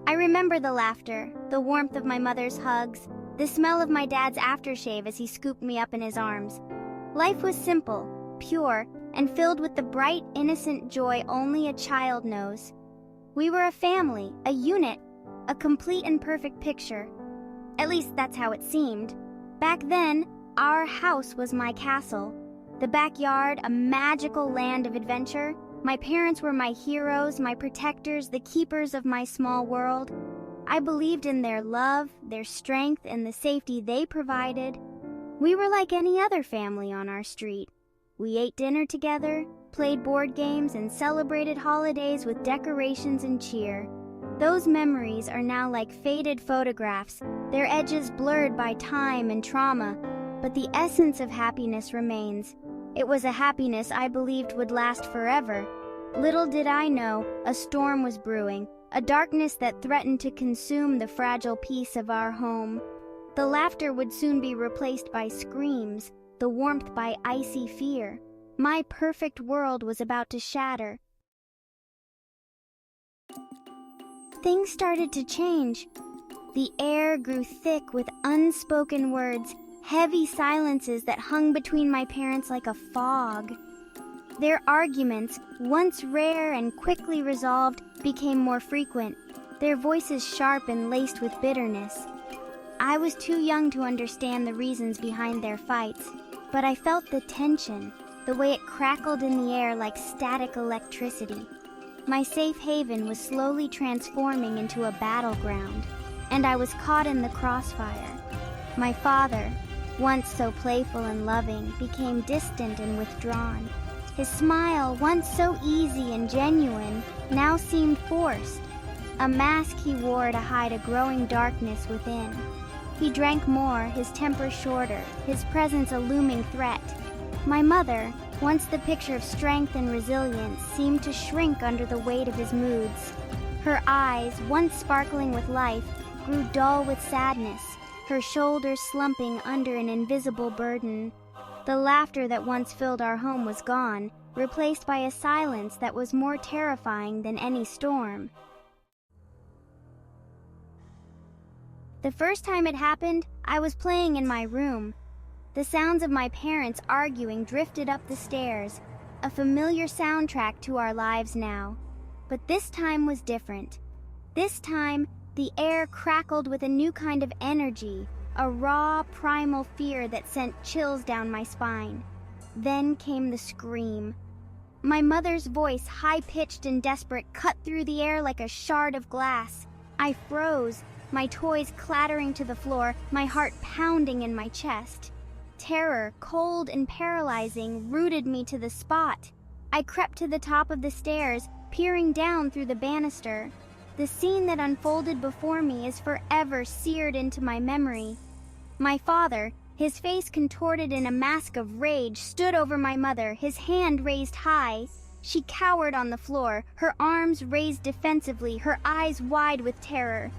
I remember the laughter, the warmth of my mother's hugs, the smell of my dad's aftershave as he scooped me up in his arms. Life was simple, pure, and filled with the bright, innocent joy only a child knows. We were a family, a unit, a complete and perfect picture. At least that's how it seemed. Back then, our house was my castle. The backyard, a magical land of adventure. My parents were my heroes, my protectors, the keepers of my small world. I believed in their love, their strength, and the safety they provided. We were like any other family on our street. We ate dinner together, played board games, and celebrated holidays with decorations and cheer. Those memories are now like faded photographs, their edges blurred by time and trauma, but the essence of happiness remains. It was a happiness I believed would last forever. Little did I know, a storm was brewing, a darkness that threatened to consume the fragile peace of our home. The laughter would soon be replaced by screams, the warmth by icy fear. My perfect world was about to shatter. Things started to change. The air grew thick with unspoken words, heavy silences that hung between my parents like a fog. Their arguments, once rare and quickly resolved, became more frequent, their voices sharp and laced with bitterness. I was too young to understand the reasons behind their fights, but I felt the tension, the way it crackled in the air like static electricity. My safe haven was slowly transforming into a battleground, and I was caught in the crossfire. My father, once so playful and loving, became distant and withdrawn. His smile, once so easy and genuine, now seemed forced, a mask he wore to hide a growing darkness within. He drank more, his temper shorter, his presence a looming threat. My mother, once the picture of strength and resilience, seemed to shrink under the weight of his moods. Her eyes, once sparkling with life, grew dull with sadness, her shoulders slumping under an invisible burden. The laughter that once filled our home was gone, replaced by a silence that was more terrifying than any storm. The first time it happened, I was playing in my room. The sounds of my parents arguing drifted up the stairs, a familiar soundtrack to our lives now. But this time was different. This time, the air crackled with a new kind of energy, a raw, primal fear that sent chills down my spine. Then came the scream. My mother's voice, high-pitched and desperate, cut through the air like a shard of glass. I froze, my toys clattering to the floor, my heart pounding in my chest. Terror, cold and paralyzing, rooted me to the spot. I crept to the top of the stairs, peering down through the banister. The scene that unfolded before me is forever seared into my memory. My father, his face contorted in a mask of rage, stood over my mother, his hand raised high. She cowered on the floor, her arms raised defensively, her eyes wide with terror.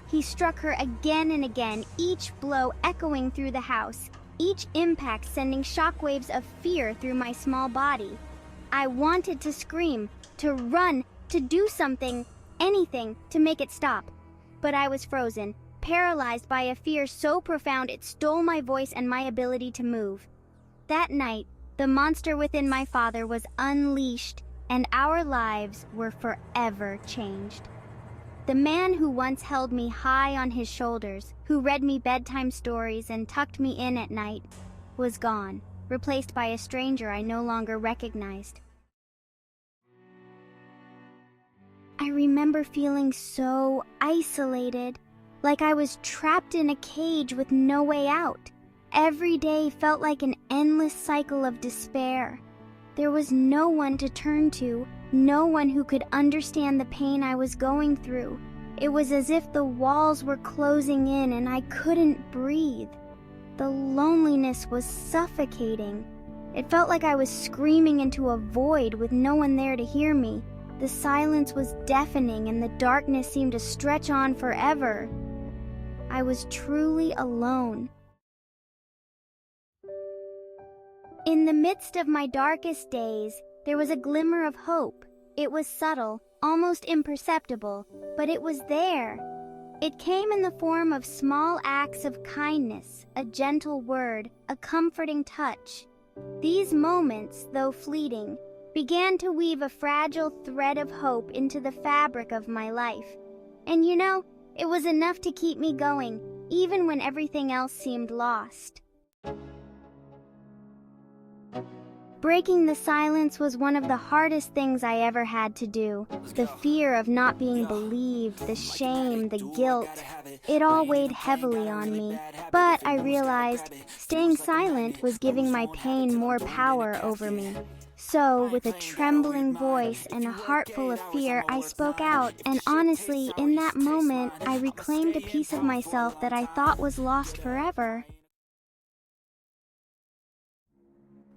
He struck her again and again, each blow echoing through the house, each impact sending shockwaves of fear through my small body. I wanted to scream, to run, to do something, anything to make it stop. But I was frozen, paralyzed by a fear so profound it stole my voice and my ability to move. That night, the monster within my father was unleashed, and our lives were forever changed. The man who once held me high on his shoulders, who read me bedtime stories and tucked me in at night, was gone, replaced by a stranger I no longer recognized. I remember feeling so isolated, like I was trapped in a cage with no way out. Every day felt like an endless cycle of despair. There was no one to turn to, no one who could understand the pain I was going through. It was as if the walls were closing in and I couldn't breathe. The loneliness was suffocating. It felt like I was screaming into a void with no one there to hear me. The silence was deafening and the darkness seemed to stretch on forever. I was truly alone. In the midst of my darkest days, there was a glimmer of hope. It was subtle, almost imperceptible, but it was there. It came in the form of small acts of kindness, a gentle word, a comforting touch. These moments, though fleeting, began to weave a fragile thread of hope into the fabric of my life. And you know, it was enough to keep me going, even when everything else seemed lost. Breaking the silence was one of the hardest things I ever had to do. The fear of not being believed, the shame, the guilt, it all weighed heavily on me. But I realized staying silent was giving my pain more power over me. So, with a trembling voice and a heart full of fear, I spoke out, and honestly, in that moment, I reclaimed a piece of myself that I thought was lost forever.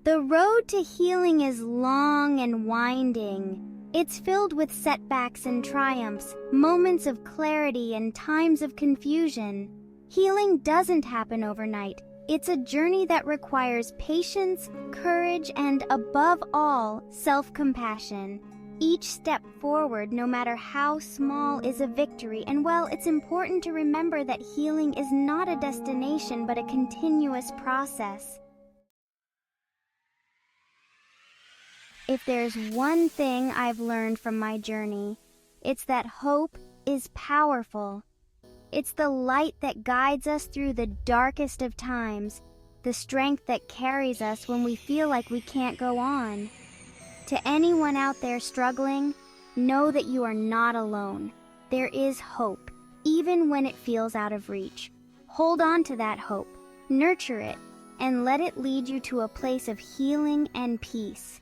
The road to healing is long and winding. It's filled with setbacks and triumphs, moments of clarity and times of confusion. Healing doesn't happen overnight. It's a journey that requires patience, courage, and above all, self-compassion. Each step forward, no matter how small, is a victory, and well, it's important to remember that healing is not a destination but a continuous process. If there's one thing I've learned from my journey, it's that hope is powerful. It's the light that guides us through the darkest of times, the strength that carries us when we feel like we can't go on. To anyone out there struggling, know that you are not alone. There is hope, even when it feels out of reach. Hold on to that hope, nurture it, and let it lead you to a place of healing and peace.